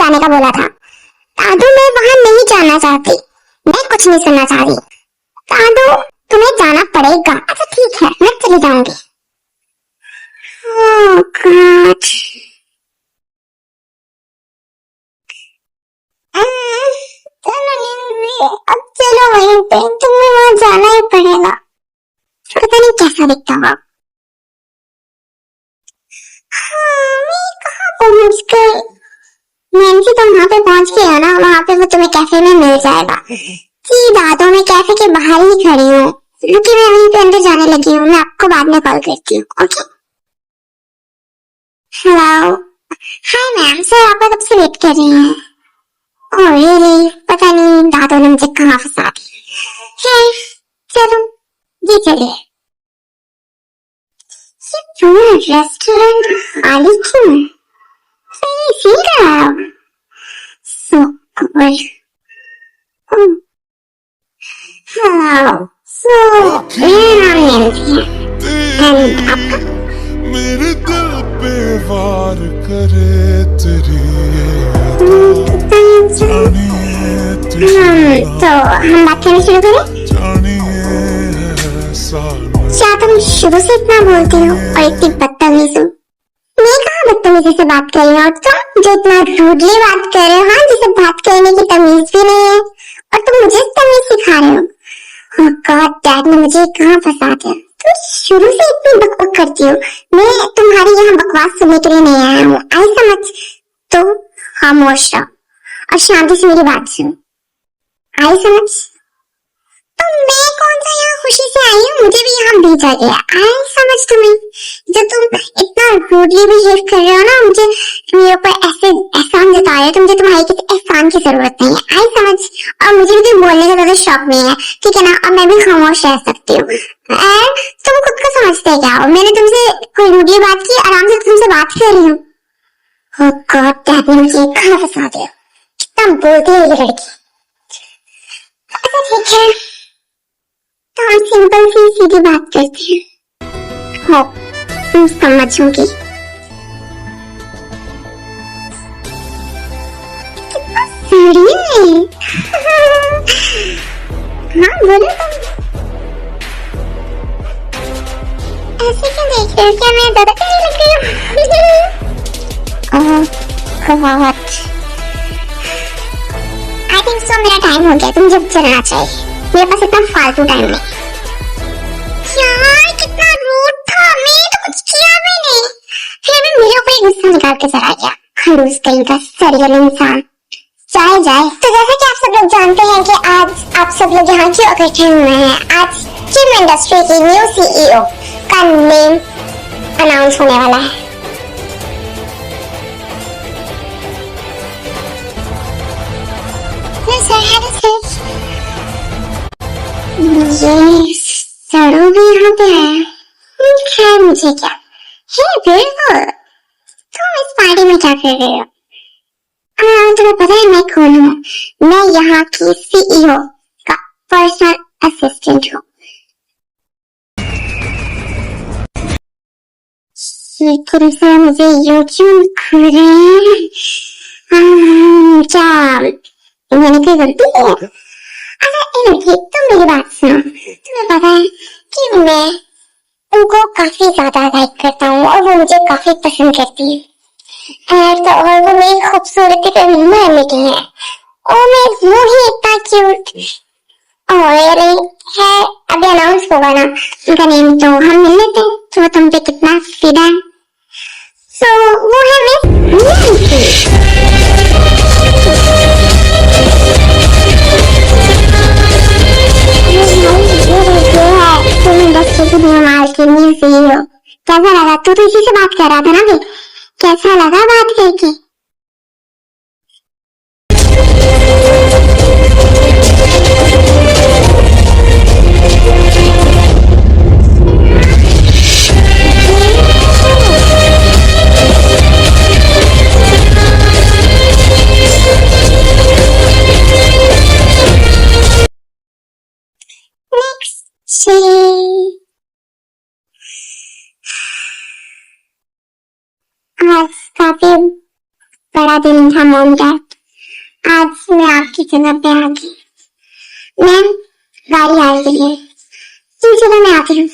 जाने का बोला था दादू, मैं वहां नहीं जाना चाहती, मैं कुछ नहीं सुनना चाहती। दादू तुम्हें जाना पड़ेगा। अच्छा ठीक है, मैं चली जाऊंगी। ओह गॉड, अब चलो वहीं पे, तुम्हें वहां जाना ही पड़ेगा। पता नहीं कैसा दिखता होगा। हाँ, मैं कहाँ पहुंच गई? नैन्सी तुम वहां पे पहुंच गई हो ना, वहां पे वो तुम्हें कैफे में मिल जाएगा। जी दादू, मैं कैफे के बाहर ही खड़ी हूँ, रुकी, मैं वहीं पे अंदर जाने लगी हूँ, मैं आपको बाद में कॉल करती हूँ। Okay, hello, hi ma'am, sir आपका कब से वेट कर रही हैं। ओह रियली, पता नहीं दादू ने मुझे कहाँ फंसा दिया है। चलो जी चलिए। ये पूरा रेस्टोरेंट खाली क्यों है? सही सी रहा है। So good. Hello. So, मेरा नाम नैन्सी है। And आपका? मेरे दिल पे वार करे तेरी तो हम बात करना शुरू करें? क्या तुम शुरू से इतना बोलती हो और इतनी बदतमीज हो? मैं कहाँ बदतमीजी से बात कर रही हूँ, तुम जो इतना रूडली बात कर रहे हो, हाँ, जिसे बात करने की तमीज भी नहीं है, और तुम मुझे तमीज सिखा रहे हो। ओह गॉड, डैड ने मुझे कहाँ फंसा दिया। तुम शुरू से इतनी बकबक करती हो, मैं तुम्हारी यहाँ बकवास सुनने के लिए नहीं आया हूँ, आई समझ। तो खामोश रहो और शांति से मेरी बात सुनो, आई समझ। तो मैं कौन सा यहाँ खुशी से आई हूँ, मुझे भी यहाँ भेजा गया, आई समझ तुम्हें। जब तुम इतना रूडली बिहेव कर रहे हो ना, मुझे मेरे ऊपर ऐसे एहसान जता रहे हो, तो मुझे तुम्हारे किसी एहसान की जरूरत नहीं है, आई समझ। और मुझे भी तुम बोलने का ज्यादा शौक नहीं है, ठीक है ना, और मैं भी खामोश रह सकती हूँ। तुम खुद को समझते क्या हो? मैंने तुमसे कोई रूडली बात की, आराम से तुमसे बात कर रही हूँ। ओह गॉड, डैड ने मुझे कहाँ फंसा दिया, कितना बोलती है ये लड़की। अच्छा ठीक है, तो हम सिंपल सी सीधी बात करते हैं। हो, तुम समझोगी। कितना सड़ी है। हाँ बोलो तुम। ऐसे क्यों देख रहे हो, क्या मैं ज्यादा प्यारी लग रही हूँ? ओह गॉड, आई थिंक सो मेरा टाइम हो गया, तुम जब चलना चाहिए, मेरे पास इतना फालतू टाइम नहीं। यार कितना रूड था, मैंने तो कुछ किया भी नहीं, फिर भी मेरे ऊपर गुस्सा निकाल के चला गया, खड़ूस कहीं का सरियल इंसान। जाए जाए। तो जैसा कि आप सब लोग जानते हैं कि आज आप सब लोग यहाँ क्यों इकट्ठे हुए हैं, आज जिम इंडस्ट्री की न्यू सीईओ का नेम अनाउंस होने वाला है। ये सड़ो भी यहाँ पे है, खैर मुझे क्या है। बिल्कुल, तुम इस पार्टी में क्या कर रहे हो? तुम्हें पता है मैं कौन हूँ? मैं यहाँ की सीईओ का पर्सनल असिस्टेंट हूँ। ये तुम सब मुझे यूं क्यों घूर रहे हैं? क्या मैंने कोई गलती की है? अच्छा तुम मेरी बात सुनो, तुम्हें पता है कि मैं उनको काफी ज्यादा लाइक करता हूँ और वो मुझे काफी पसंद करती है, तो और वो मेरी खूबसूरती पे मर मिटी है, और मैं हूँ ही इतना क्यूट। और है अभी अनाउंस होगा ना उनका नेम, तो हम मिल लेते हैं, तो तुम पे कितना फिदा है। सो वो है मिस नैन्सी। तुम इंडस्ट्री की बीमार के न्यू सीईओ, कैसा लगा? तू तो इसी से बात कर रहा था ना, कैसा लगा बात करके? श्री, आज काफी बड़ा दिन था मॉम डैड। आज मैं आपकी जगह पे आ गई। मैम, गाड़ी आ गई है, चलो मैं आती हूँ।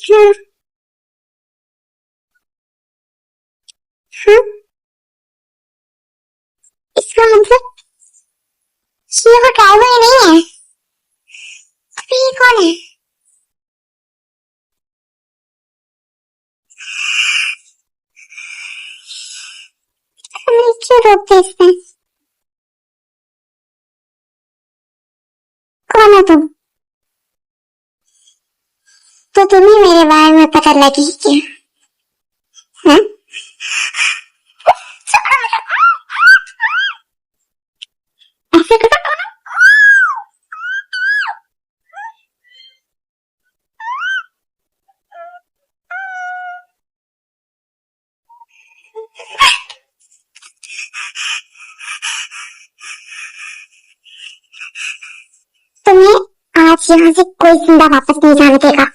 हाँ, हाँ, इसका मतलब ये वो ड्राइवर नहीं है। फिर ये कौन है? हमने क्यों रोकते इसमें? कौन हो तुम? तो तुम्हें मेरे बारे में पता लगी क्या? हाँ? ऐसे करो। तुम्हें आज यहाँ से कोई जिंदा वापस नहीं जाने देगा।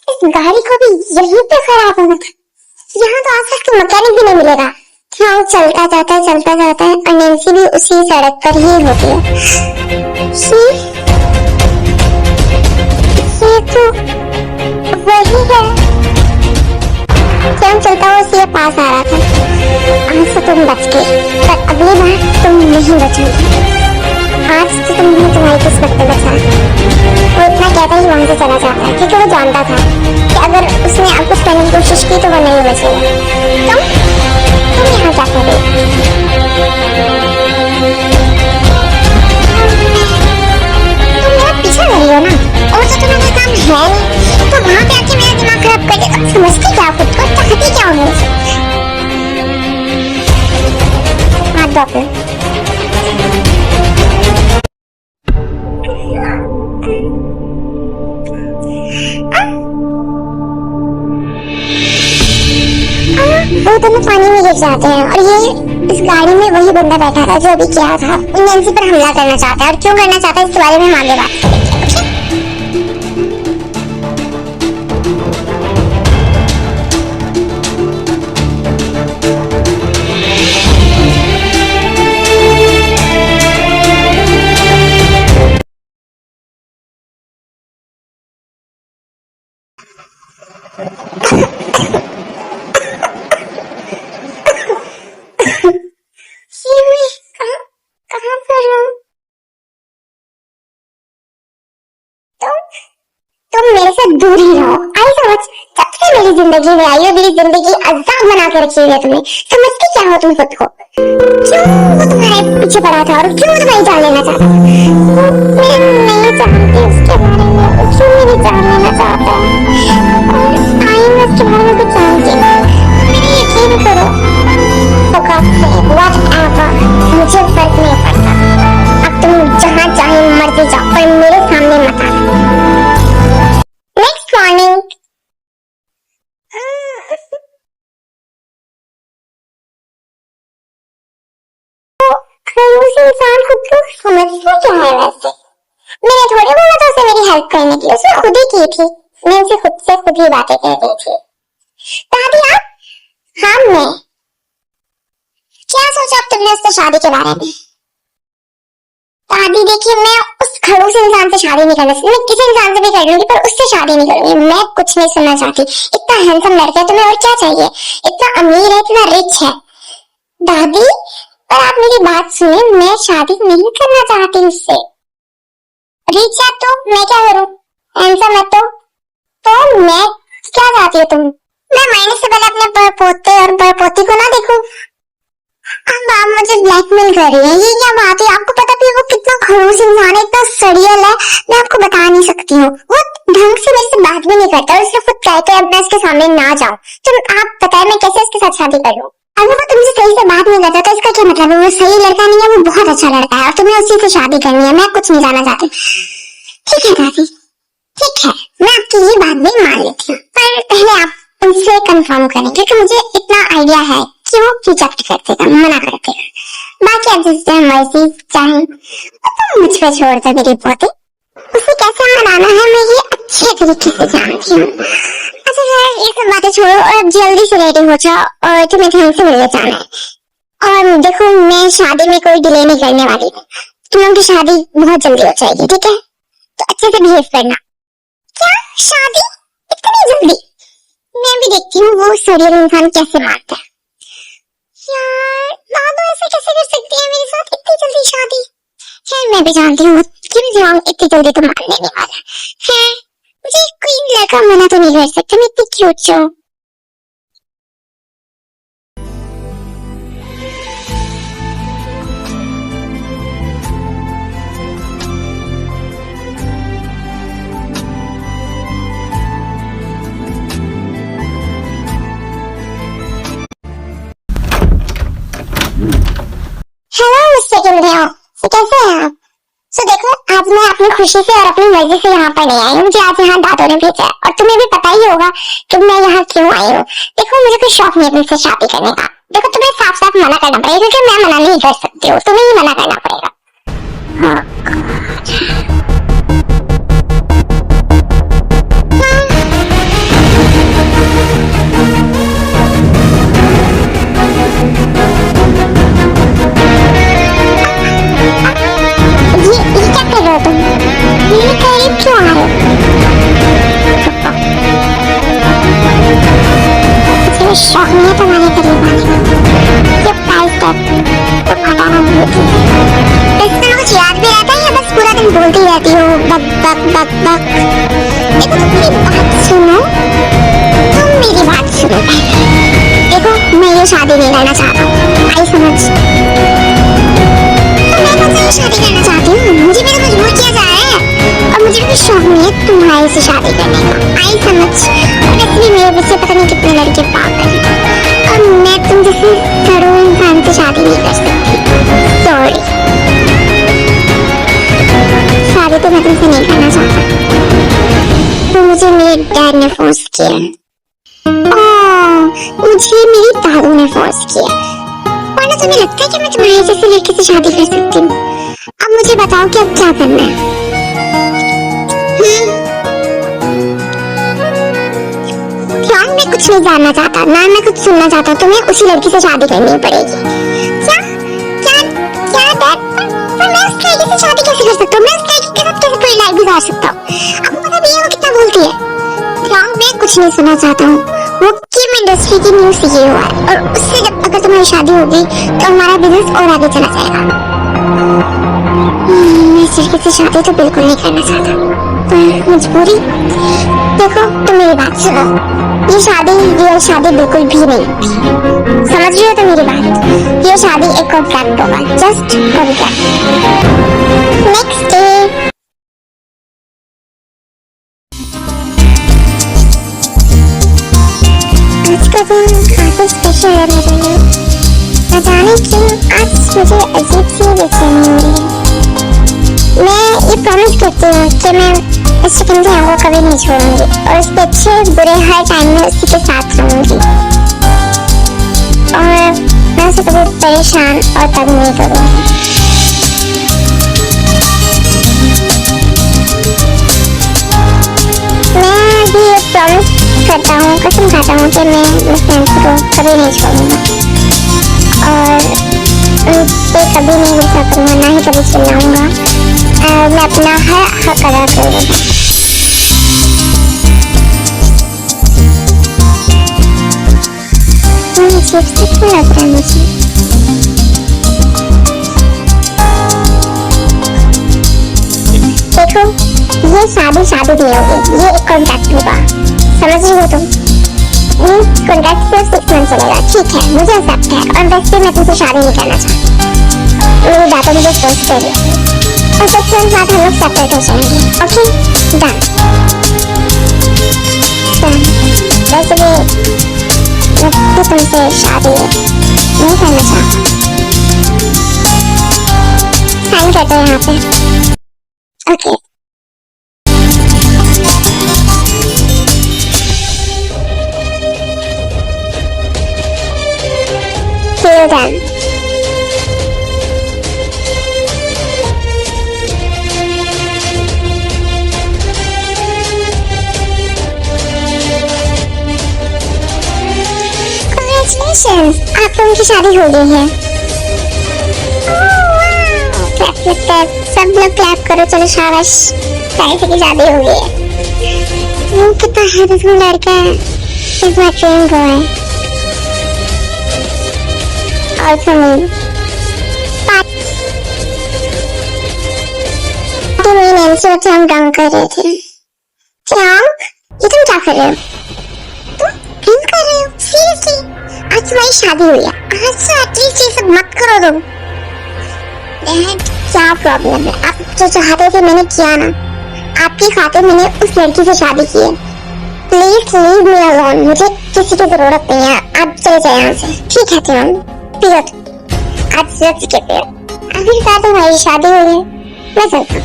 इस गाड़ी को भी यहीं पे खराब होना था। यहाँ तो आसपास का मैकेनिक भी नहीं मिलेगा। हाँ, चलता जाता है और नैन्सी भी उसी सड़क पर ही होती है। ये तो वही है। जब चलता हुआ उसी के पास आ रहा था। आज तो तुम बच गए, पर अगली बार तुम नहीं बचोगे। आज तो तुमने तुम्हारी किस्मत पे बचा। वो इतना कहता ही वहां से चला जाता है, क्योंकि वो जानता था कि अगर उसने अब कुछ करने की कोशिश की तो वो नहीं बचेगा। तुम यहाँ क्या कर रहे हो? तुम मेरा पीछा कर रही हो ना, और तो तुम्हें कोई काम है नहीं, तो वहां पे आके मेरा दिमाग खराब कर दिया। तुम समझती क्या हो खुद को? चाहती क्या हो मुझसे? हाथ दो। वो दोनों पानी में गिर जाते हैं और ये इस गाड़ी में वही बंदा बैठा था जो अभी किया था। नैन्सी पर हमला करना चाहता है, और क्यों करना चाहता है इसके बारे में हम आगे बात करेंगे। कहाँ पर हूँ? तुम मेरे से दूर ही रहो। आई समझ, जब से मेरी जिंदगी में आई हो, मेरी जिंदगी अज़ाब बना के रखी हुई है तुमने। समझती क्या हो तुम खुद को? क्यों वो तुम्हारे पीछे पड़ा था और क्यों तुम्हारी जान लेना चाहता? मैं नहीं जानती उसके बारे में, क्यों मेरी जान लेना चाहता है? और आई मैं उसके बारे में कुछ जानती हूँ। मेरी यकीन करो। Whatever, मुझे फर्क नहीं पड़ता। अब तुम जहाँ चाहे मर्जी जाओ, पर मेरे सामने मत आना। Next morning. खड़ूस इंसान खुद को समझता क्या है वैसे? मैंने थोड़ी बोला था उसे मेरी हेल्प करने की, उसने खुद ही की थी। मैं उसे खुद से खुद ही बातें कह रही थी। दादी आप? हाँ मैं। क्या सोचा अब तुमने उससे शादी के बारे में? दादी देखिए, मैं उस खड़ूस इंसान से शादी नहीं करना चाहती। मैं किसी इंसान से भी कर लूंगी, पर उससे शादी नहीं करूंगी। मैं कुछ नहीं सुनना चाहती। इतना हैंडसम लड़का है, तुम्हें और क्या चाहिए? इतना अमीर है, इतना रिच है। दादी, पर आप मेरी बात सुने, मैं शादी नहीं करना चाहती उससे। रिच है तो मैं क्या करूं? हैंडसम है तो मैं क्या चाहती हो तुम? मैं मरने से पहले अपने परपोते और परपोती को ना देखूं? अब आप मुझे ब्लैकमेल कर रही हैं, ये क्या बात है? आपको पता भी है वो कितना खड़ूस इंसान है, इतना सड़ियल है, मैं आपको बता नहीं सकती हूँ। वो ढंग से मेरे से बात भी नहीं करता और सिर्फ ट्राई कर अब मैं उसके सामने ना जाऊं। तो आप बताएं मैं कैसे उसके साथ शादी कर लूं? अगर वो तुमसे सही से बात नहीं करता तो इसका क्या मतलब है? वो सही लड़का नहीं है, वो बहुत अच्छा लड़का है और तुम्हें उसी से शादी करनी है। मैं कुछ नहीं जानना चाहती। ठीक है दादी, ठीक है, मैं आपकी ये बात भी मान लेती हूँ, पर पहले आप उनसे कंफर्म करें क्योंकि मुझे इतना आइडिया है कि वो रिजेक्ट कर देगा, मना कर देगा। बाकी आप जिस टाइम मर्जी चाहें तो मुझ पर छोड़ दो मेरी पोती। उसे कैसे मनाना है मैं ये अच्छे तरीके से जानती हूँ। अच्छा सर, ये सब बातें छोड़ो और अब जल्दी से रेडी हो जाओ और तुम्हें ढंग से मिलने जाना है। और देखो मैं शादी में कोई डिले नहीं करने वाली हूँ। तुम लोगों की शादी बहुत जल्दी हो जाएगी, ठीक है? तो अच्छे से बिहेव करना। क्या शादी इतनी जल्दी? मैं भी देखती हूँ वो सूर्य इंसान कैसे मारता है। यार दादू ऐसे कैसे कर सकती है मेरे साथ, इतनी जल्दी शादी? खैर मैं भी जानती हूँ किम जोंग इतनी जल्दी तो मान लेने वाला है। मुझे कोई लड़का मना तो नहीं कर सकता, मैं इतनी क्यूट हूँ। हेलो मिस्टर किम जोंग, कैसे हैं आप? देखो आज मैं अपनी खुशी से और अपनी मर्जी से यहाँ पर नहीं आई हूँ। मुझे आज यहाँ दादू ने भेजा है और तुम्हें भी पता ही होगा कि मैं यहाँ क्यों आई हूँ। देखो मुझे कोई शौक नहीं है तुमसे शादी करने का। देखो तुम्हें साफ साफ मना करना पड़ेगा क्योंकि मैं मना नहीं कर सकती हूँ, तुम्हें ही मना करना पड़ेगा। क्यों आ रहे हो? मुझे शौक नहीं है तुम्हारे करीब आने का। ये प्राइस टैग तो हटाना भूल गई। इसमें कुछ याद भी रहता है या बस पूरा दिन बोलती रहती हो बक बक बक बक? देखो तुम मेरी बात सुनो, तुम मेरी बात सुनो। देखो मैं ये शादी नहीं करना चाहता हूँ, आई समझ? तो मैं कौन सा शादी करना चाहती हूँ? मुझे मेरा मजबूर किया जा रहा है और मुझे भी शौक नहीं है तुम्हारे से शादी करने का, आई समझ? और वैसे भी मेरे पीछे पता नहीं कितने लड़के पागल हैं और मैं तुम जैसे सड़ों इंसान से शादी नहीं कर सकती। सॉरी, शादी तो मैं तुमसे नहीं करना चाहता। तो मुझे मेरे डैड ने फोर्स किया। मुझे मेरी दादू ने फोर्स किया। वरना तुम्हें लगता है कि मैं तुम्हारे जैसे लड़के से शादी कर सकती हूँ? अब मुझे बताओ कि अब क्या करना है? मैं कुछ नहीं जानना चाहता, ना मैं कुछ सुनना चाहता। तुम्हें उसी लड़की से शादी करनी पड़ेगी। क्या क्या क्या डैड? पर मैं उस लड़की से शादी कैसे कर सकता हूँ? मैं उस लड़की के साथ कैसे पूरी लाइफ गुजार सकता हूँ? आपको पता भी है वो कितना बोलती है। मैं कुछ नहीं सुनना चाहता हूँ। वो किम इंडस्ट्री की न्यू सीईओ है और उससे जब अगर तुम्हारी शादी होगी तो हमारा बिजनेस और आगे चला जाएगा। मैं इस लड़की से शादी तो बिल्कुल नहीं करना चाहता, पर मजबूरी। देखो तुम मेरी बात सुनो, ये शादी रियल शादी बिल्कुल भी नहीं होगी, समझ रही हो तो मेरी बात? ये शादी एक कॉन्ट्रैक्ट होगा, जस्ट कॉन्ट्रैक्ट। नेक्स्ट डे आज का दिन काफी स्पेशल है मेरे लिए। न जाने क्यों आज मुझे अजीब सी बेचैनी हो रही है। मैं ये प्रॉमिस करती हूँ कि मैं इस चिकन की आंखों कभी नहीं छोड़ूंगी और उसके अच्छे बुरे हर टाइम में उसी के साथ रहूंगी और मैं उसे कभी परेशान और तंग नहीं करूंगी। मैं भी ये प्रॉमिस करता हूँ, कसम खाता हूँ कि मैं उस फ्रेंड्स को कभी नहीं छोड़ूंगा और उन पे कभी नहीं गुस्सा करूंगा, ना ही कभी चिल्लाऊंगा। मैं अपना हर हक अदा करूंगा। अजीब से क्यों लग रहा है मुझे? देखो ये शादी नहीं होगी, ये एक कॉन्ट्रैक्ट होगा, समझ रही हो तुम? कॉन्ट्रैक्ट सिर्फ 6 मंथ चलेगा, ठीक है? मुझे एक्सेप्ट है और वैसे मैं तुमसे शादी नहीं करना चाहती। मेरी बातें मुझे फोर्स कर रही है और 6 मंथ बाद हम लोग सेपरेट हो जाएंगे। Okay done. अच्छा, वैसे भी मुझे तुमसे शादी नहीं करना चाहता। साइन करते हैं यहाँ पे। ओके। Feel them. Congratulations, आप लोगों की शादी हो गई है। क्लैप क्लैप, सब लोग क्लैप करो, चलो शाबाश, ताइफे की शादी हो गई है। वो कितना हैंडसम लड़का है, is my dream boy. Also me. Party में नैन्सी और हम ड्रंक कर रहे थे। क्या? ये तुम क्या कर रहे हो? तुम ड्रिंक कर रहे हो? सीरियसली? आज तुम्हारी शादी हुई है, आज से एटलीस्ट ये सब मत करो तुम। क्या प्रॉब्लम है? आप जो चाहते थे मैंने किया ना, आपकी खातिर मैंने उस लड़की से शादी की है। प्लीज लीव मी अलोन, मुझे किसी की जरूरत नहीं है, आप चले जाए यहाँ से। ठीक है तुम पियो, आज सच के पियो। आखिरकार तुम्हारी शादी हुई है, मैं चलता हूँ।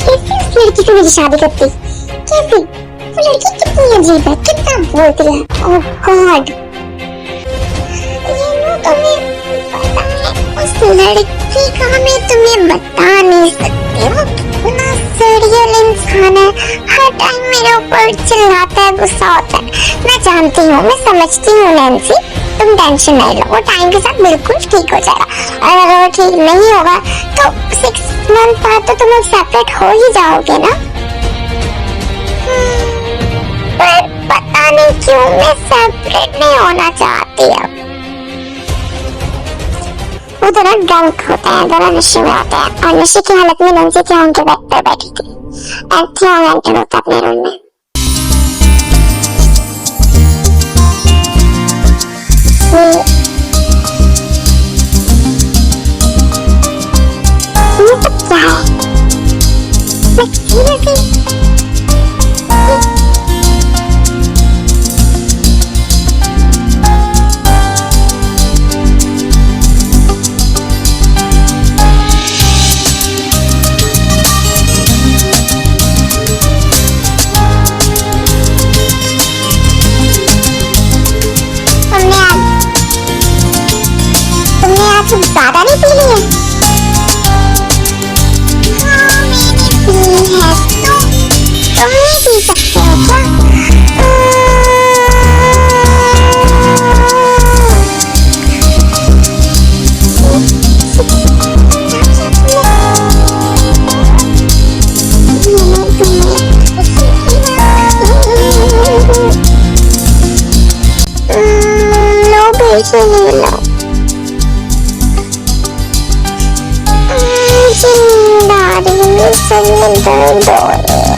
कैसे उस लड़की से मेरी शादी करती? कैसे? वो लड़की कितनी अजीब है, कितना बोलती है। ओह गॉड, तुम्हें पता है उस लड़की का मैं तुम्हें बता नहीं सकती। वो कितना सीरियल इंसान है, हर टाइम मेरे ऊपर चिल्लाता है, गुस्सा होता है। मैं जानती हूँ, मैं समझती हूँ नैन्सी, तुम टेंशन नहीं लो, वो टाइम के साथ बिल्कुल ठीक हो जाएगा। और अगर वो ठीक नहीं होगा तो 6 मंथ बाद तो तुम लोग सेपरेट हो ही जाओगे ना। पर पता नहीं क्यों मैं सेपरेट नहीं होना चाहती अब। वो दोनों ड्रंक होते हैं, दोनों नशे में होते हैं, और नशे की हालत में नैन्सी थी उनके बेड पर बैठी थी, एंटन होता अपने रूम में। ये सब क्या है? मैं सीरियसली तुम ज्यादा नहीं पी ली है? हाँ मैंने पी है, तो तुम नहीं पी सकते हो क्या? लो बेटे लो, दर्द हो रही है।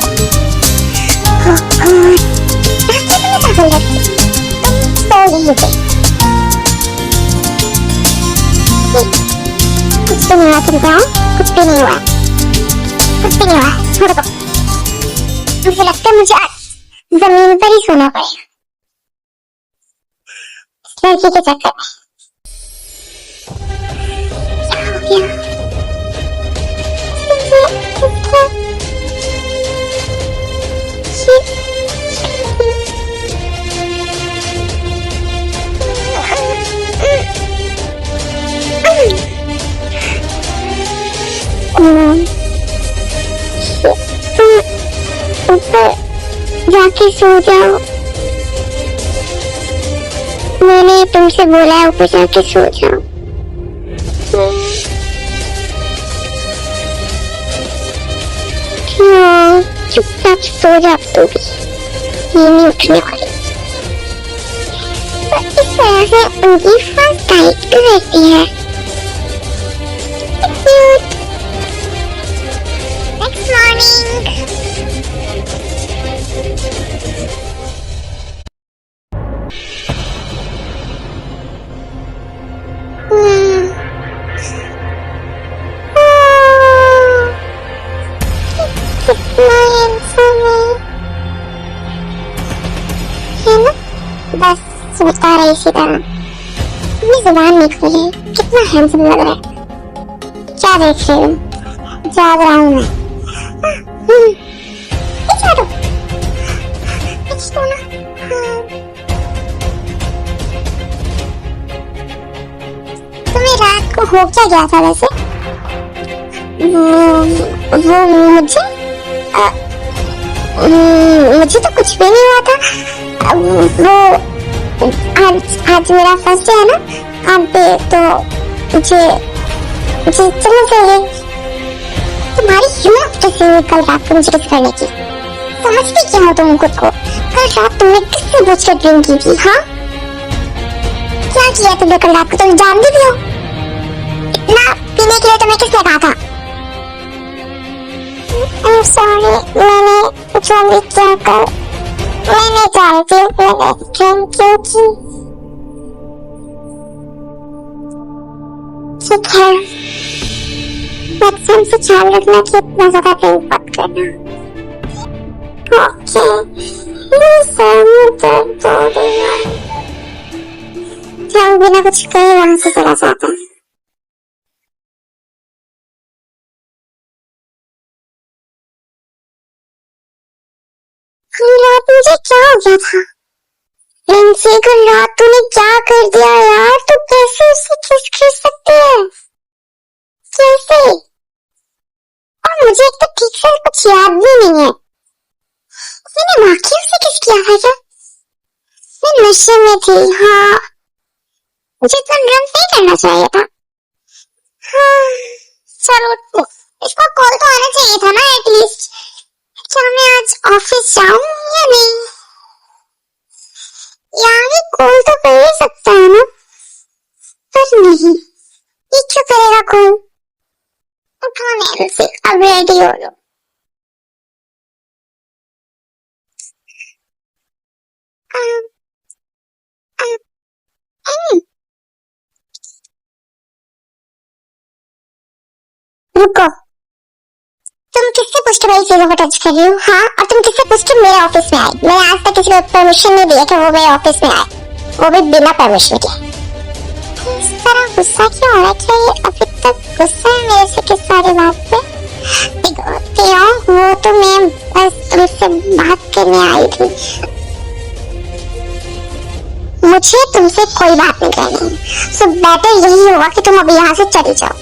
कुछ भी नहीं हुआ, तुम जाओ, कुछ भी नहीं हुआ, कुछ भी नहीं हुआ, छोड़ दो। मुझे लगता है मुझे आज जमीन पर ही सोना पड़ेगा लड़की के चक्कर में। क्या हो गया? ऊपर जाके सो जाओ, मैंने तुमसे बोला है ऊपर जाके सो जाओ। क्यों? चुपचाप सो जा, तो भी ये नहीं उठने वाली। पर इस तरह से उनकी फर्स्ट टाइट भी रहती है। क्यूट। नेक्स्ट मॉर्निंग है ना, बस सोचता रहे इसी तरह। अपनी जुबान नहीं खोली, कितना हैंडसम लग रहा है। क्या देख रही हूँ? जाग रहा हूँ मैं। पीछे हटो, पीछे तो ना। हाँ। तुम्हें रात को हो क्या गया था वैसे? वो मुझे तो कुछ भी नहीं हुआ था। वो आज मेरा फर्स्ट डे है ना काम पे, तो मुझे चलना चाहिए। तुम्हारी हिम्मत कैसे हुई कल रात को मुझे किस करने की? समझती क्या हो तुम खुद को? कल रात तुमने किससे पूछ कर ड्रिंक की थी? हाँ, क्या किया तुमने कल रात को? तुम जानती भी हो इतना पीने के लिए तुम्हें किसने कहा था? I'm sorry, मैंने जो भी किया कल, मैं नहीं जानती हूँ मैंने ड्रिंक क्यों की। ठीक है, बच्चों से ख्याल रखना कि इतना ज्यादा ड्रिंक मत करना। ओके, हम बिना कुछ कहे वहां से चला जाता है। कल रात मुझे क्या हो गया था? रिंसी, कल रात तूने क्या कर दिया यार? तू कैसे उससे किस कर सकती है? कैसे? और मुझे एक तो ठीक से कुछ याद भी नहीं है। मैंने वाकई उससे किस किया था क्या? मैं नशे में थी। हाँ, मुझे इतना ड्रिंक नहीं करना चाहिए था। हाँ, चलो इसका कॉल तो आना चाहिए था ना एटलीस्ट। क्या मैं आज ऑफिस जाऊं या नहीं? यार ये कॉल तो कर ही सकता है ना, पर नहीं, ये क्यों करेगा कॉल? उठो नैन्सी, अब रेडी हो लो। रुको, तुम किससे पूछ के मेरी चीजों को टच कर रही हो? हाँ, और तुम किससे पूछ के मेरे ऑफिस में आई? मैंने आज तक किसी को परमिशन नहीं दिया कि वो मेरे ऑफिस में आए, वो भी बिना परमिशन के। इस तरह गुस्सा क्यों हो रहा है? क्या ये अभी तक गुस्सा है मेरे से किस सारी बात पे? देखो वो तो मैं बस तुमसे बात करने आई थी। मुझे तुमसे कोई बात नहीं करनी, सो बेटर यही होगा कि तुम अभी यहाँ से चली जाओ।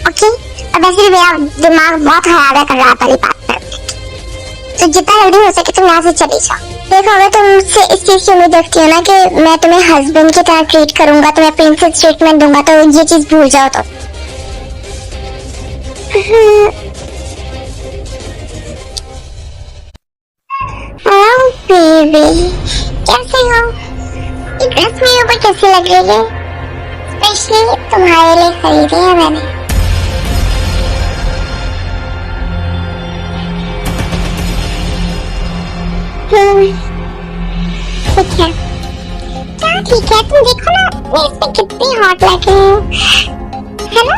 ओके? और वैसे भी मेरा दिमाग बहुत खराब है कल रात वाली बात पर, तो जितना जल्दी हो सके तुम यहाँ से चली जाओ। देखो, अगर तुम मुझसे इस चीज की उम्मीद रखती हो ना कि मैं तुम्हें हस्बैंड की तरह ट्रीट करूंगा, तुम्हें प्रिंसेस ट्रीटमेंट दूंगा, तो ये चीज भूल जाओ। तो बेबी, कैसे हो? ये ड्रेस मेरे ऊपर कैसी लग रही है? स्पेशली तुम्हारे लिए खरीदी है मैंने। ठीक है, क्या ठीक है? तुम देखो ना मैं इसमें कितनी हॉट लग रही हूँ, है ना?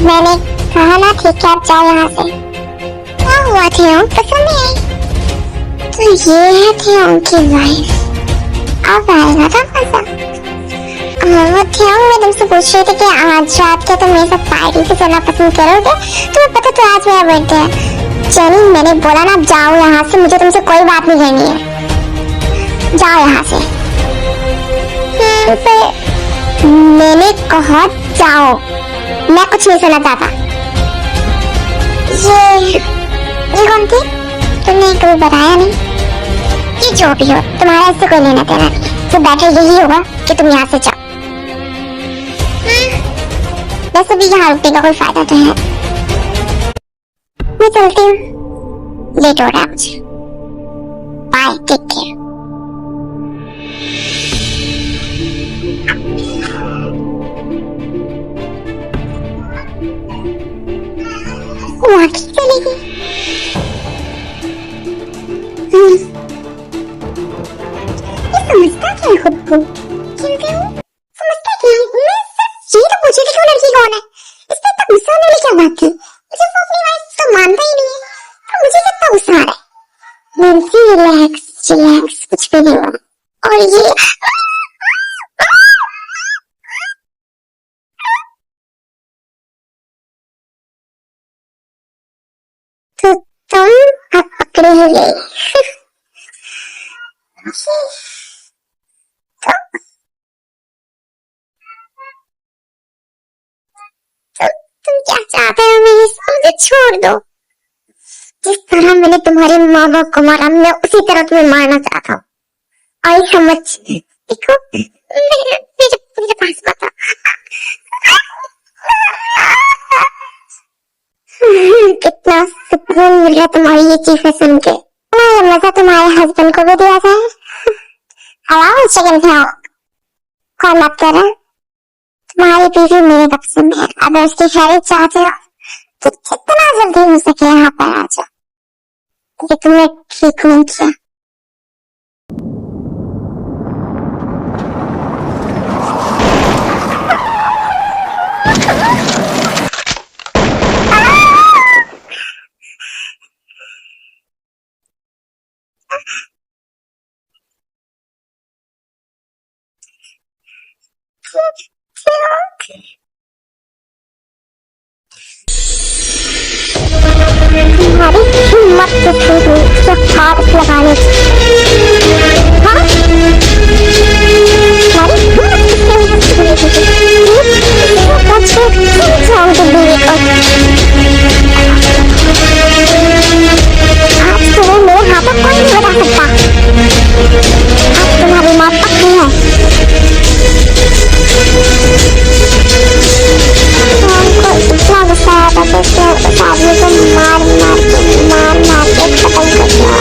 मैंने कहा ना ठीक है, आप जाओ यहाँ से। क्या हुआ थियोंग, पसंद नहीं आई? तो ये है थियोंग की वाइफ, अब आएगा ना मजा। वो थियोंग, मैं तुमसे पूछ रही थी कि आज रात क्या तुम मेरे साथ पार्टी पे चलना पसंद करोगे? तुम्हें पता तो आज मेरा बर्थडे है। जेनी, मैंने बोला ना जाओ यहाँ से, मुझे तुमसे कोई बात नहीं करनी है। जाओ यहाँ से। मैंने कहा जाओ, मैं कुछ नहीं सुनना चाहता। ये कौन थी? तुमने कभी बताया नहीं। ये जो भी हो, तुम्हारा इससे कोई लेना देना नहीं, तो बेटर यही होगा कि तुम यहाँ से जाओ। वैसे भी यहाँ रुकने का कोई फायदा तो है। मैं चलती हूँ, लेट हो रहा है मुझे। Bye, take care. वाकई चली गई। ये समझता क्या है खुद को? समझता क्या? मैं सिर्फ ये तो पूछी थी कि वो लड़की कौन है। इसमें इतना गुस्सा होने वाली क्या बात थी? मुझे वो अपनी वाइफ तो मानता ही नहीं है, तो मुझे कितना गुस्सा आ रहा है। नैन्सी रिलैक्स रिलैक्स, कुछ भी नहीं हुआ। और ये तो तुम अब पकड़े ही गए। तुम क्या चाहते हो मेरे से? मुझे छोड़ दो। जिस तरह मैंने तुम्हारे माँ बाप को मारा, मैं उसी तरह तुम्हें मारना चाहता हूँ। आई समझ। देखो मेरे मेरे मेरे पास बता। कितना सुकून मिल रहा तुम्हारी ये चीजें सुन के। ये मजा तुम्हारे हस्बैंड को भी दिया जाए। हलाओ चिकन खाओ। कौन बात कर रहा है? तुम्हारी बीवी मेरे कब्जे में है। अगर उसकी खैरियत चाहते हो तो जितना जल्दी हो सके यहाँ पर आ जाओ। ये तुमने ठीक नहीं किया। तुम्हारी हिम्मत कितनी हुई जब हाथ लगाने की? हाँ? तुम्हारी हिम्मत कितनी हुई जाऊंगी बीवी को। आज तुम्हें मेरे हाथों कोई नहीं बता सकता। आज तुम्हारी मौत पक्की है। हमको इतना गुस्सा आता था कि उस आदमी को मार मार के खत्म कर दिया।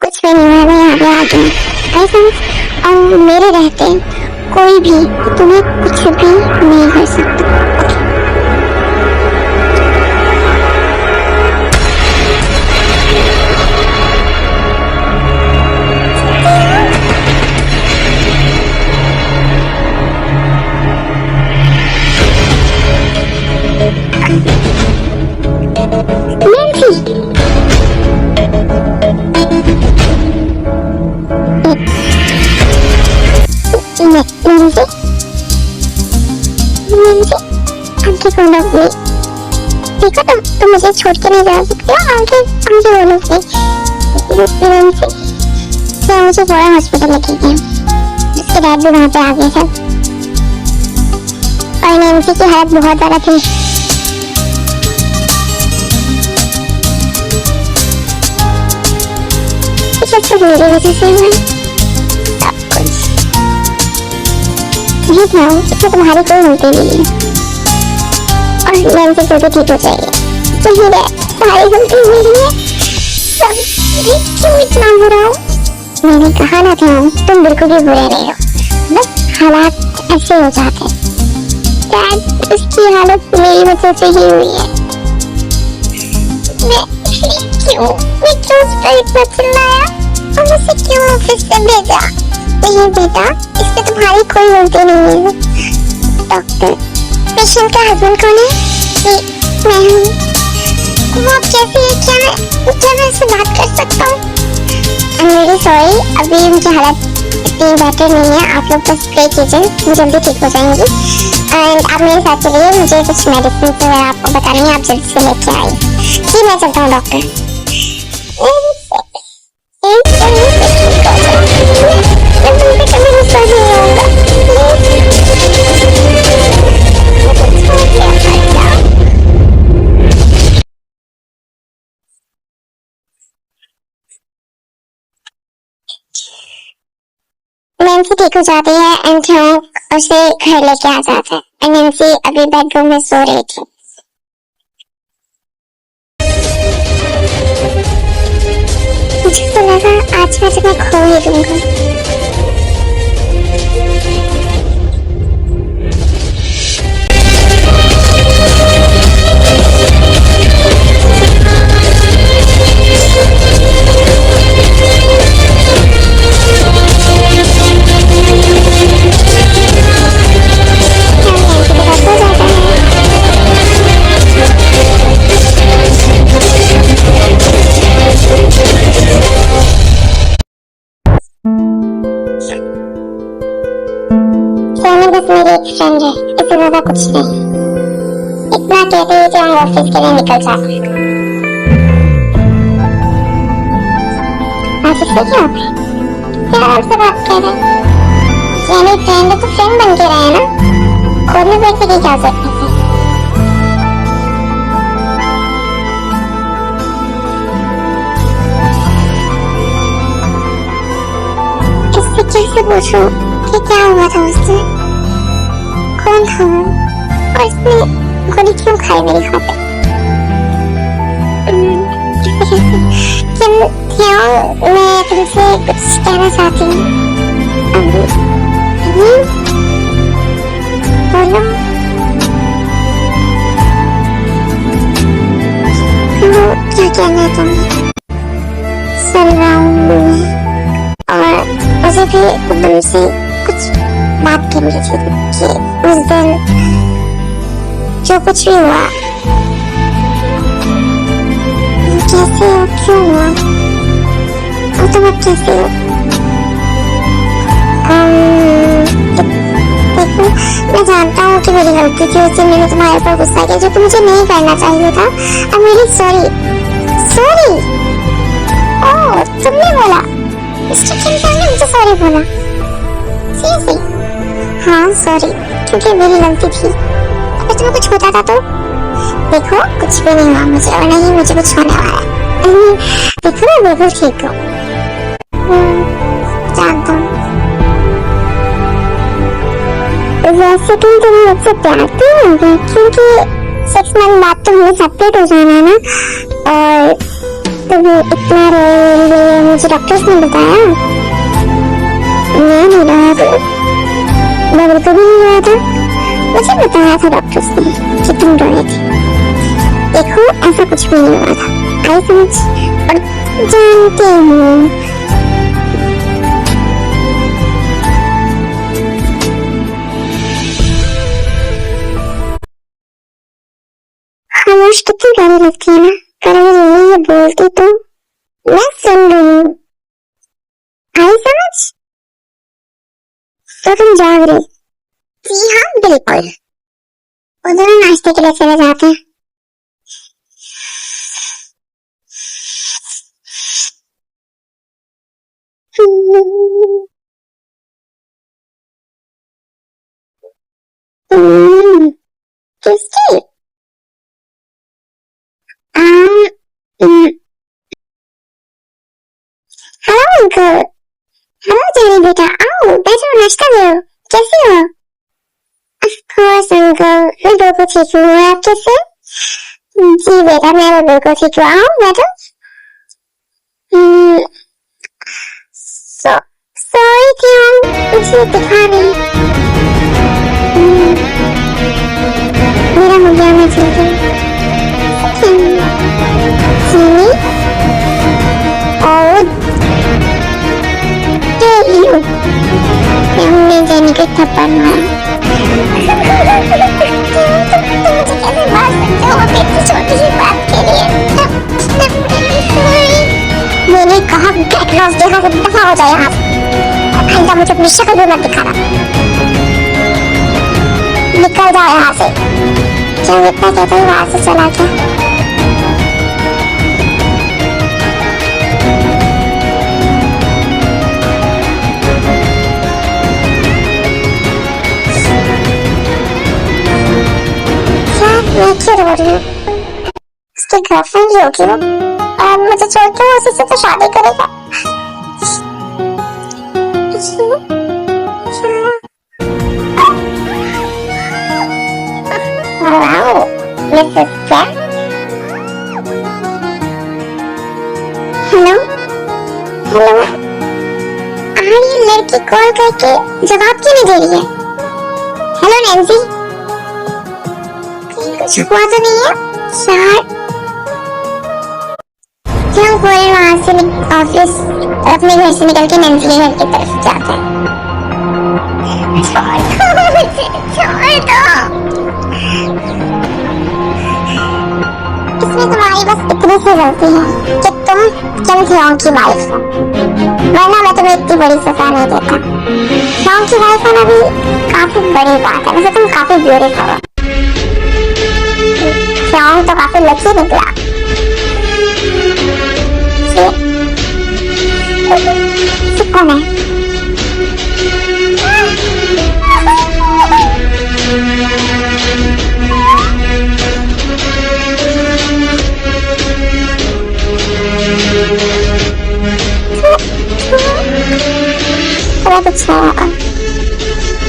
कुछ भी नहीं हुआ, मैं यहाँ पे आ गई। ऐसा और मेरे रहते कोई भी तुम्हें कुछ भी नहीं कर सकता। आगे खोलो प्लीज। देखो तुम मुझे छोड़ के नहीं जा सकते हो। आगे बोलो प्लीज। मुझे पूरा हॉस्पिटल लेके गए। उसके डैड भी वहाँ पे आ गए सब। और नैन्सी की हालत बहुत ज्यादा थी। सब मेरी वजह से हुआ सब कुछ। ये जाओ, इसमें तुम्हारी कोई गलती नहीं है। और नैन्सी जल्दी ठीक हो जाएगी। सही है, तुम्हारी गलती मेरी है। सब क्यों इतना बुरा हो? मैंने कहा ना था तुम बिल्कुल भी बुरे नहीं हो। बस हालात ऐसे हो जाते हैं। डैड, उसकी हालत मेरी वजह से ही हुई है। मैं क्यों उस पर इतना चिल्लाया और मुझे क्यों ऑफिस से भेजा? नहीं बेटा, इसमें तुम्हारी कोई गलती नहीं है। डॉक्टर, पेशेंट का हस्बैंड कौन है? मैं हूँ। वो आप कैसे है? क्या मैं उससे बात कर सकता हूँ? I'm really sorry, अभी उनकी हालत इतनी बेहतर नहीं है। आप लोग बस प्रे कीजिए, वो जल्दी ठीक हो जाएंगी। एंड आप मेरे साथ चलिए, मुझे कुछ मेडिसिन वगैरह आपको बतानी है, आप जल्दी से लेके आइए। जी मैं चलता हूँ डॉक्टर। मैं तुमसे कभी गुस्सा नहीं होगा। नैन्सी ठीक हो जाती है एंड थॉन्ग उसे घर लेके आ जाता है एंड नैन्सी अभी बेडरूम में सो रही थी। मुझे तो लगा आज मैं तुम्हें खो ही दूंगा। बस मेरी एक फ्रेंड है, इससे ज्यादा कुछ नहीं। इतना कहते ही हम ऑफिस के लिए निकल जाते हैं। ऑफिस से क्या आराम से बात कर रहे हैं, यानी फ्रेंड है तो फ्रेंड बन के रहे ना, खोलने पैसे की क्या जरूरत है। इससे कैसे पूछूं कि क्या हुआ था उससे, कौन था वो और इसने गोली क्यों खाई मेरी खातिर। मैं तुमसे कुछ कहना चाहती हूँ। बोलो। क्या कहना है तुम्हें? सुन रहा हूँ और मुझे भी तुमसे कुछ बात करनी थी कि उस दिन जो कुछ भी हुआ, कैसे हो, क्यों हुआ और तुम अब कैसे हो। देखो मैं जानता हूँ कि मेरी गलती थी, उस दिन मैंने तुम्हारे ऊपर गुस्सा किया जो कि मुझे नहीं करना चाहिए था। अब मेरी सॉरी। ओह तुमने बोला ने मुझे सॉरी बोला? सीरियसली? हाँ सॉरी, क्योंकि मेरी गलती थी। अगर तुम्हें कुछ होता था तो देखो कुछ भी नहीं हुआ मुझे और नहीं मुझे कुछ होने वाला है। देखो मैं बिल्कुल ठीक हूँ, जानता हूँ। वैसे तुम तुम्हें मुझसे प्यार तो होगा क्योंकि 6 मंथ बाद तो हमें सेपरेट हो जाना है ना, और तुम इतना रोए मुझे डॉक्टर्स ने बताया। मैं नहीं रोया था, मैं बिल्कुल भी नहीं रोया था, मुझे बताया था डॉक्टर्स ने कि तुम रोए थे। देखो ऐसा कुछ भी नहीं हुआ था, आई समझ और जानती हूँ। खामोश कितनी प्यारी लगती है ना, पर अगर ये बोलती तो मैं सुन रही हूँ, आई समझ। तो तुम जाग रही? जी हाँ बिल्कुल, उधर नाश्ते के लिए चले जाते हैं। Tasty. Hello uncle. Hello Jerry बेटा, आओ बैठो नाश्ता करो। कैसे हो? ऑफ कोर्स अंकल, मैं बिल्कुल ठीक हूँ। आप कैसे? जी बेटा मैं बिल्कुल ठीक हूँ, आओ बैठो। सॉरी क्यों? मुझे दिखा नहीं। मेरा हो गया, मैं ठीक हूँ। चीनी और हमने जेनी को थप्पड़ मारा। तुम मुझे कैसे मार सकते हो इतनी छोटी सी बात के लिए? मैंने कहा गेट लॉस्ट, देखा से दफा हो जाए यहाँ से। आइंदा मुझे अपनी शक्ल भी मत दिखाना, निकल जाओ यहाँ से। क्या इतना कहते हो वहां से चला गया? मैं क्यों रो रही हूँ? उसकी गर्लफ्रेंड ही होगी वो, और मुझे छोड़ के वो उसी से तो शादी करेगा। Hello, Mrs. क्या? हेलो हेलो, ये लड़की कॉल करके जवाब क्यों नहीं दे रही है? हेलो नैन्सी, कुछ हुआ तो नहीं है यार? क्या कोई वहां से ऑफिस अपने घर से निकल के नैन्सी के घर की तरफ जाता है? छोड़ दो। इसमें तुम्हारी बस इतनी सी गलती है कि तुम किम थियोंग की वाइफ हो, वरना मैं तुम्हें इतनी बड़ी सजा नहीं देता। थियोंग की वाइफ होना भी काफी बड़ी बात है। वैसे तुम काफी ब्यूटीफुल हो। थियोंग तो काफी लकी निकला। कौन है? कुछ नहीं होगा।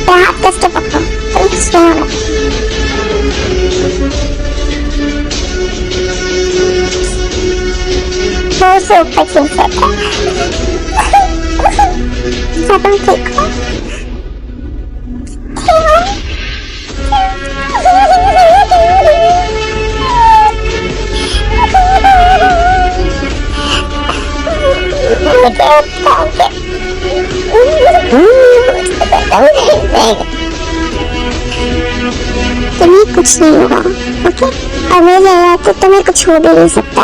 हाथ कैसे पकड़ो, कुछ नहीं होगा। से ऊपर खींच लेता है। तुम ठीक हो? तुम्हें कुछ नहीं होगा, ओके? और मैं लगा तो तुम्हें कुछ हो भी नहीं सकता।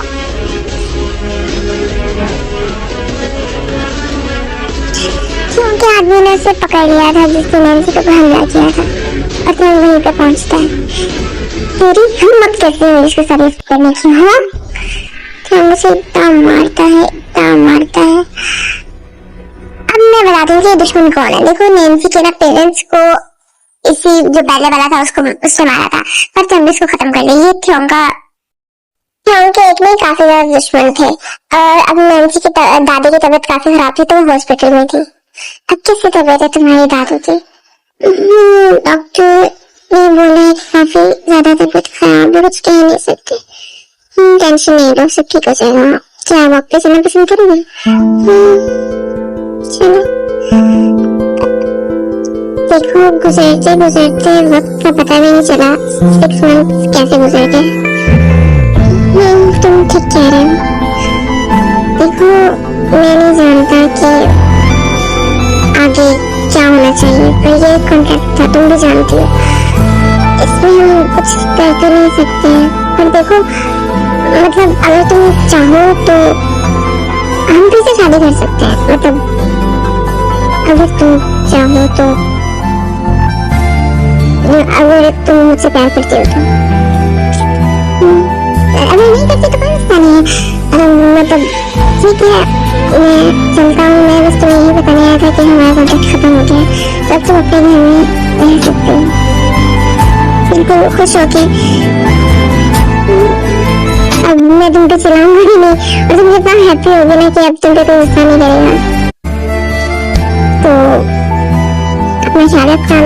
क्योंकि आदमी ने उसे पकड़ लिया था जिसने नैन्सी को हमला किया था, और तुम वहीं पे पहुंचता है। तेरी हिम्मत कैसे हुई इसको सर्विस करने की? हाँ, क्या मुझे इतना मारता है, इतना मारता है। अब मैं बताती हूँ कि दुश्मन कौन है। देखो, नैन्सी के ना पेरेंट्स को इसी जो पहले वाला था उससे मारा था, पर तुमने इसको खत्म कर लिया। ये थियोंग के एक में काफी ज्यादा दुश्मन थे, और अब नैन्सी की दादी की तबीयत काफी खराब थी तो वो हॉस्पिटल में थी। अब कैसी तबीयत है तुम्हारी दादू की? डॉक्टर ने बोला है काफी ज्यादा तबीयत खराब है, कुछ कह नहीं सकते। टेंशन नहीं लो, सब ठीक हो जाएगा। क्या आप वापस चलना पसंद करोगे? चलो। देखो, गुजरते गुजरते वक्त का पता भी नहीं चला। 6 मंथ कैसे गुजर गए। तुम ठीक कह रहे हो। देखो, मैं नहीं जानता कि आगे क्या होना चाहिए, पर ये कॉन्ट्रैक्ट था, तुम भी जानती हो। इसमें हम कुछ कर तो नहीं सकते हैं, पर देखो, मतलब अगर तुम चाहो तो हम फिर से शादी कर सकते हैं। मतलब अगर तुम चाहो तो, अगर तुम मुझसे प्यार करती हो तो। अगर नहीं करती तो कोई मसला नहीं है। मतलब ठीक है, मैं चलता हूँ। मैं बस तुम्हें यही बताने आया था कि हमारा कॉन्ट्रैक्ट खत्म हो गया, तो अब तुम अपने घर में रह सकते हो बिल्कुल खुश होके। अब मैं तुम पे चिल्लाऊंगी ही नहीं, और तुम इतना हैप्पी होगी ना कि अब तुम पे कोई गुस्सा नहीं करेगा। तो अपना ख्याल रखना,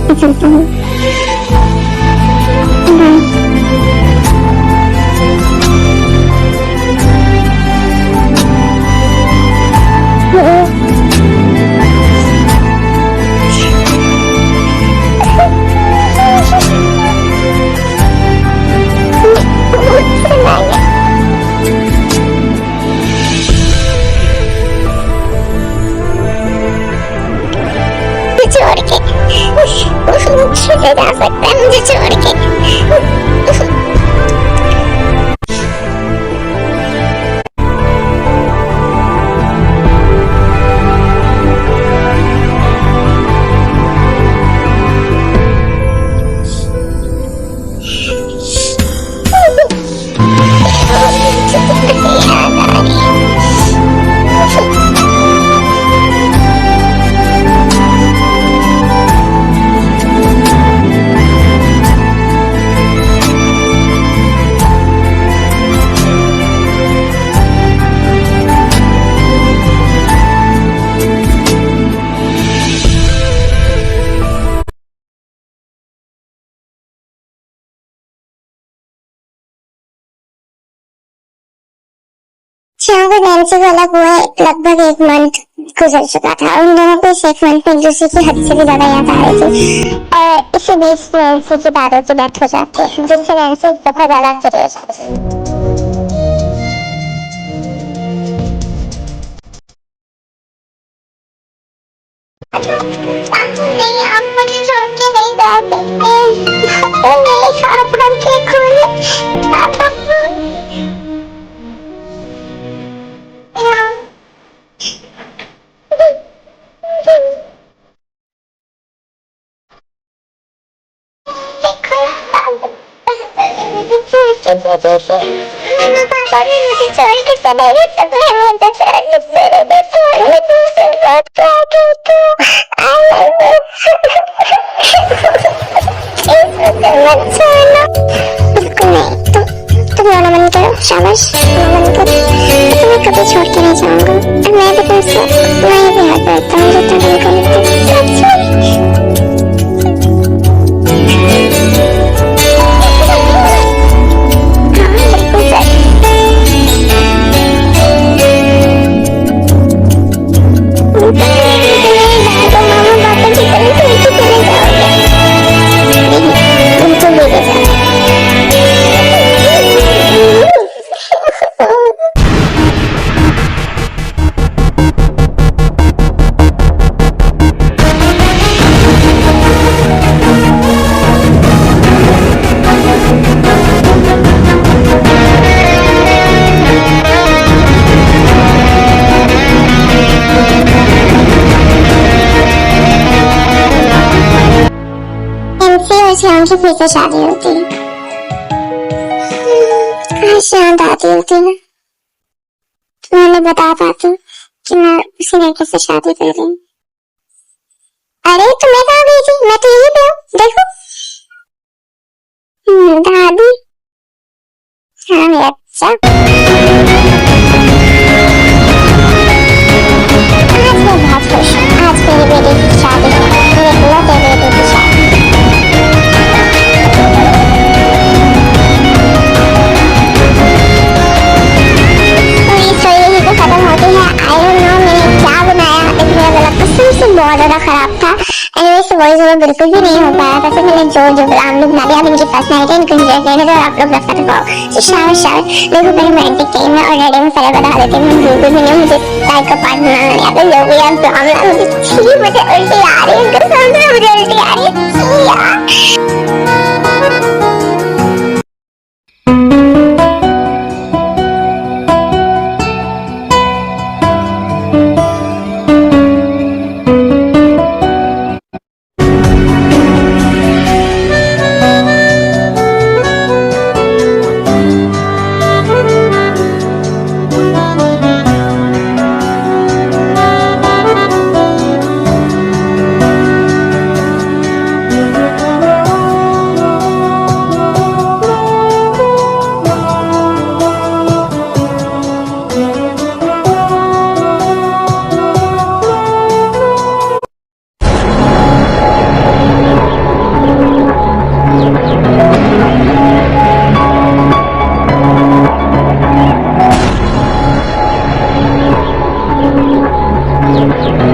मैं चलता हूँ। बाय। छोड़ के मुझे जा सकता है, मुझे छोड़ के। शाम को नैन्सी को अलग हुआ लगभग 1 मंथ गुजर चुका था। उन दोनों को इस 1 मंथ में एक दूसरे की हद से भी ज्यादा याद आ रही थी और इसी बीच नैन्सी की दारू की डेथ हो जाती है, जिनसे नैन्सी बहुत ज्यादा चिढ़ जाती है। नहीं, आप मुझे छोड़ के नहीं जा सकते। मेरे साथ बन के पापा ने मुझे छोड़ के चले गए, तब मैं तुम रोना मन करो, शाबाश रोना मन करो। तुम्हें कभी छोड़ के नहीं जाऊंगा और मैं भी तुमसे वहीं प्यार करता हूँ जितना तुम करते। श्याम की फिर से शादी होती है। शाम दादी होती है, तो मैं बता पाती कि मैं उसी लड़के से शादी कर रही हूँ। अरे तुम्हें कहाँ भेजी, मैं तो यही पे हूँ, देखो। दादी, हाँ मेरा बच्चा। आज मैं बहुत खुश हूँ, आज मेरे बेटे की शादी है, मेरे लौटे बेटे की शादी। बहुत ज्यादा खराब था। एनीवेज वॉइस ओवर बिल्कुल भी नहीं हो पाया था, फिर मैंने जो हम लोग बना दिया, इनकी पर्सनैलिटी इनको एंजॉय करने और आप लोग रखा था। तो शाबाश देखो मैं रोमांटिक टाइम में ऑलरेडी मैं पहले बता देती हूँ, बिल्कुल भी नहीं मुझे टाइप का पार्ट बनाना नहीं आता। जो भी आप प्रॉब्लम मुझे उल्टी आ रही है, मुझे उल्टी आ रही है।